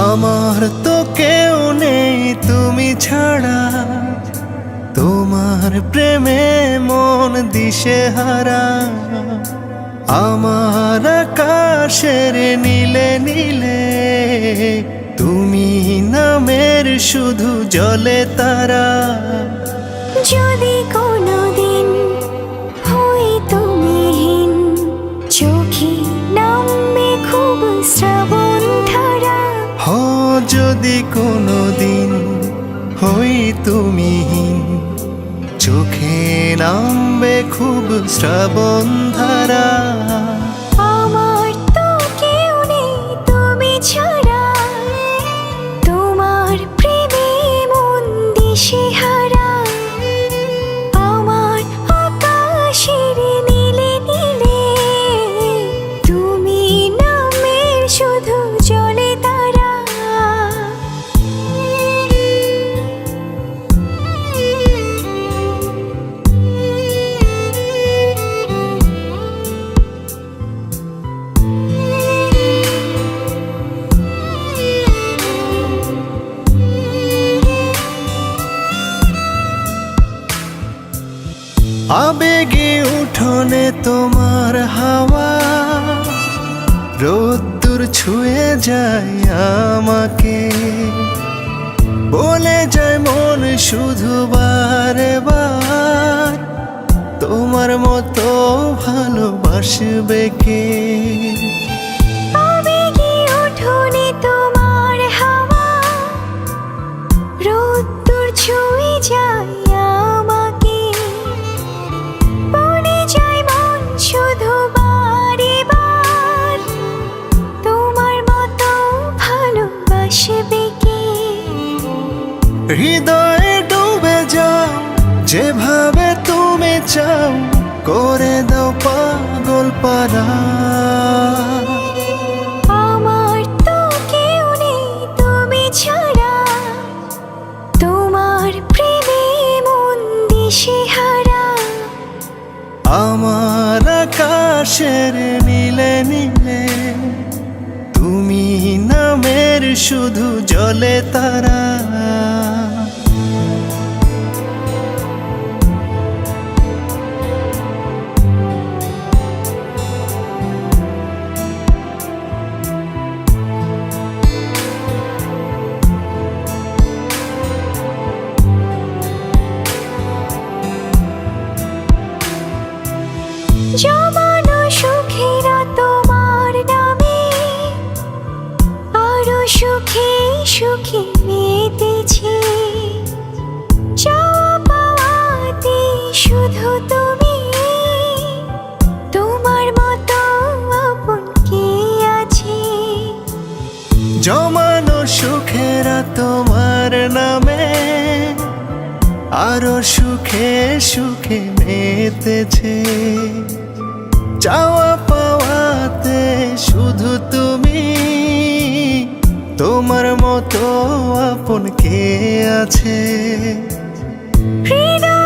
আমার তো কেউ নেই তুমি ছাড়া, তোমার প্রেমে মন দিশেহারা। আমার আকাশের নীলে নীলে তুমি নামের শুধু জলে তারা। যদি কোনোদিন হই তুমিহীন, চোখে নামবে খুব শ্রাবণ ধারা। হো যদি কোনোদিন হই তুমিহীন, চোখে নামবে খুব শ্রাবণ ধারা। আমার তো কেউ নেই তুমি ছাড়া, তোমার প্রেমে মন দিশেহারা। আমার আকাশের নীলে নীলে তুমি নামের শুধু জলে তারা। আবেগে উঠোনে তোমার হাওয়া, রোদ্দুর ছুঁয়ে যায় আমাকে। বলে যায় মন শুধু বারে বার, তোমার মতো ভালোবাসবে কে। আবেগে উঠোনে তোমার হাওয়া, রোদ্দুর ছুঁয়ে যায় আমাকে। বলে যায় মন শুধু বারে বার, তোমার মতো ভালোবাসবে কে। হৃদয়ে ডুবে যাও যেভাবে তুমি চাও, করে দাও পাগল পারা। আমার তো কেউ নেই তুমি ছাড়া, তোমার প্রেমে মন দিশেহারা। আমার আকাশের নীলে নীলে তুমি নামের শুধু জলে তারা। জমানো সুখেরা তোমার নামে, আরো সুখে সুখে মেতেছে। চাওয়া পাওয়াতে শুধু তুমি, তোমার মতো আপন কে আছে। জমানো সুখেরা তোমার নামে, আরো সুখে সুখে মেতেছে। চাওয়া পাওয়াতে শুধু তুমি, তোমার মতো আপন কে আছে। হৃদয়